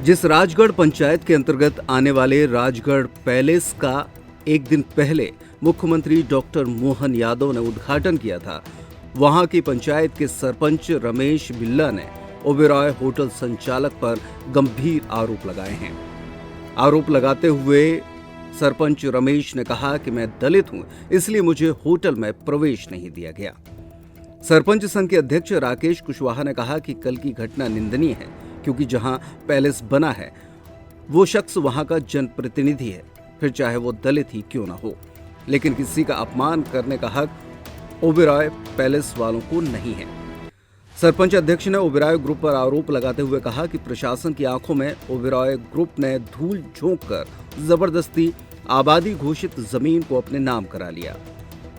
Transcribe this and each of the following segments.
जिस राजगढ़ पंचायत के अंतर्गत आने वाले राजगढ़ पैलेस का एक दिन पहले मुख्यमंत्री डॉक्टर मोहन यादव ने उद्घाटन किया था, वहां की पंचायत के सरपंच रमेश बिल्ला ने ओबेरॉय होटल संचालक पर गंभीर आरोप लगाए हैं। आरोप लगाते हुए सरपंच रमेश ने कहा कि मैं दलित हूं, इसलिए मुझे होटल में प्रवेश नहीं दिया गया। सरपंच संघ के अध्यक्ष राकेश कुशवाहा ने कहा कि कल की घटना निंदनीय है, क्योंकि जहां पैलेस बना है वो शख्स वहां का जनप्रतिनिधि है, फिर चाहे वो दलित ही क्यों ना हो, लेकिन किसी का अपमान करने का हक ओबेरॉय पैलेस वालों को नहीं है। सरपंच अध्यक्ष ने ओबेरॉय ग्रुप पर आरोप लगाते हुए कहा कि प्रशासन की आंखों में ओबेरॉय ग्रुप ने धूल झोंक कर जबरदस्ती आबादी घोषित जमीन को अपने नाम करा लिया।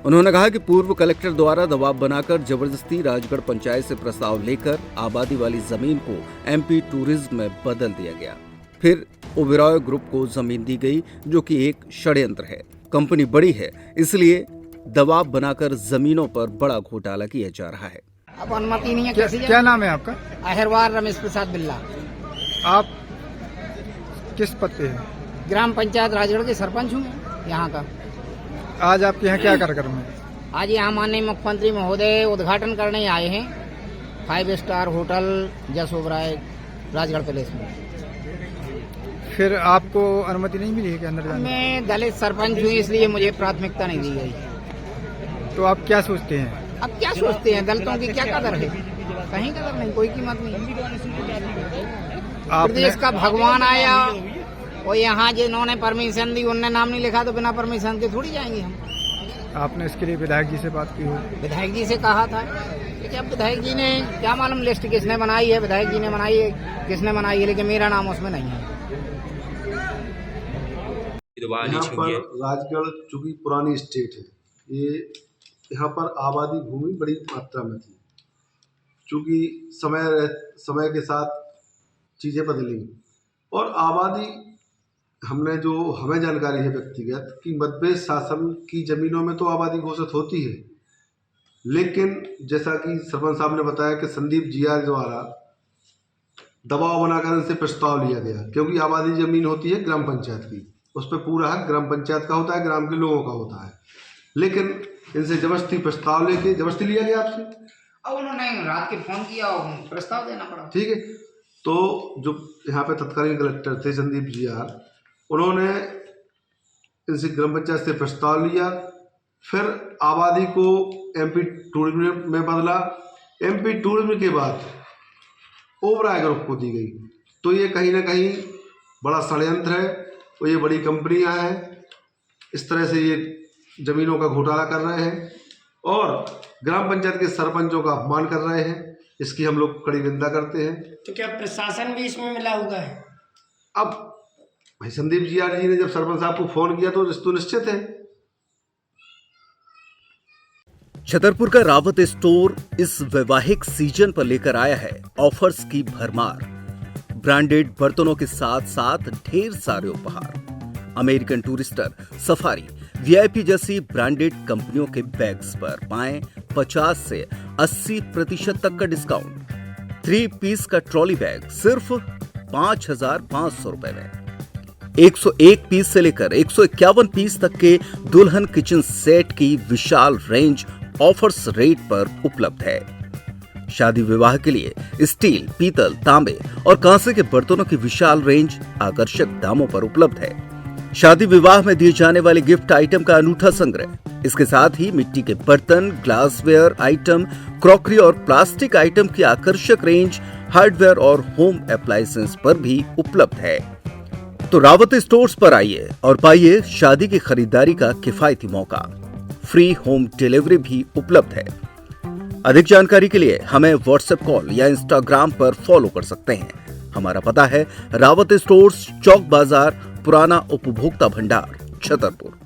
उन्होंने कहा कि पूर्व कलेक्टर द्वारा दबाव बनाकर जबरदस्ती राजगढ़ पंचायत से प्रस्ताव लेकर आबादी वाली जमीन को एमपी टूरिज्म में बदल दिया गया, फिर ओबेरॉय ग्रुप को जमीन दी गई, जो कि एक षड्यंत्र है। कंपनी बड़ी है, इसलिए दबाव बनाकर जमीनों पर बड़ा घोटाला किया जा रहा है। अब अनुमति नहीं है। क्या नाम है आपका? अहिरवार रमेश प्रसाद बिल्ला। आप किस पद पे हैं? ग्राम पंचायत राजगढ़ के सरपंच हूँ यहाँ का। आज आपके यहाँ क्या कार्यक्रम है? आज यहाँ माननीय मुख्यमंत्री महोदय उद्घाटन करने आए हैं 5 स्टार होटल जस ओबेरॉय राजगढ़ पैलेस में। फिर आपको अनुमति नहीं मिली है कि अंदर जाने? मैं दलित सरपंच हूँ, इसलिए मुझे प्राथमिकता नहीं दी गई। तो आप क्या सोचते हैं? अब क्या सोचते हैं, दलितों की क्या कदर है? कहीं कदर नहीं, कोई कीमत नहीं। प्रदेश का भगवान आया और यहाँ जिन्होंने परमिशन दी उनने नाम नहीं लिखा, तो बिना परमिशन के थोड़ी जाएंगे हम। आपने इसके लिए विधायक जी से बात की हो? विधायक जी से कहा था, लेकिन अब विधायक जी ने क्या मालूम लिस्ट किसने बनाई है, विधायक जी ने बनाई है, किसने बनाई है, लेकिन मेरा नाम उसमें नहीं है। यहाँ पर राजगढ़ चूंकि पुरानी स्टेट है, ये यहाँ पर आबादी भूमि बड़ी मात्रा में थी। चूंकि समय के साथ चीज़ें बदली और आबादी हमें जानकारी है व्यक्तिगत कि मध्य शासन की ज़मीनों में तो आबादी घोषित होती है, लेकिन जैसा कि सरपंच साहब ने बताया कि संदीप जीआर द्वारा दबाव बनाकर इनसे प्रस्ताव लिया गया, क्योंकि आबादी ज़मीन होती है ग्राम पंचायत की, उस पर पूरा हक ग्राम पंचायत का होता है, ग्राम के लोगों का होता है, लेकिन इनसे जबरदस्ती प्रस्ताव लेके जबरदस्ती लिया गया आपसे। अब उन्होंने रात के फोन किया और प्रस्ताव देना पड़ा। ठीक है, तो जो यहाँ पे तत्कालीन कलेक्टर थे संदीप जीआर, उन्होंने इनसे ग्राम पंचायत से प्रस्ताव लिया, फिर आबादी को एमपी टूरिज्म में बदला, एमपी टूरिज्म के बाद ओबेरॉय ग्रुप को दी गई। तो ये कहीं ना कहीं बड़ा षड्यंत्र है और ये बड़ी कंपनियां हैं, इस तरह से ये ज़मीनों का घोटाला कर रहे हैं और ग्राम पंचायत के सरपंचों का अपमान कर रहे हैं। इसकी हम लोग कड़ी निंदा करते हैं। तो क्या प्रशासन भी इसमें मिला हुआ है? अब भाई संदीप जीआर जी ने जब सरपंच साहब को फोन किया तो निश्चित है। छतरपुर का रावत स्टोर इस वैवाहिक सीजन पर लेकर आया है ऑफर्स की भरमार। ब्रांडेड बर्तनों के साथ साथ ढेर सारे उपहार। अमेरिकन टूरिस्टर, सफारी, वीआईपी जैसी ब्रांडेड कंपनियों के बैग्स पर पाएं 50 से 80% तक का डिस्काउंट। 3 पीस का ट्रॉली बैग सिर्फ 5,500 रुपए में। 101 पीस से लेकर 151 पीस तक के दुल्हन किचन सेट की विशाल रेंज ऑफर्स रेट पर उपलब्ध है। शादी विवाह के लिए स्टील, पीतल, तांबे और कांसे के बर्तनों की विशाल रेंज आकर्षक दामों पर उपलब्ध है। शादी विवाह में दिए जाने वाले गिफ्ट आइटम का अनूठा संग्रह, इसके साथ ही मिट्टी के बर्तन, ग्लासवेयर आइटम, क्रॉकरी और प्लास्टिक आइटम की आकर्षक रेंज हार्डवेयर और होम अप्लायंसेस पर भी उपलब्ध है। तो रावत स्टोर्स पर आइए और पाइए शादी की खरीदारी का किफायती मौका। फ्री होम डिलीवरी भी उपलब्ध है। अधिक जानकारी के लिए हमें व्हाट्सएप कॉल या इंस्टाग्राम पर फॉलो कर सकते हैं। हमारा पता है रावत स्टोर्स, चौक बाजार, पुराना उपभोक्ता भंडार, छतरपुर।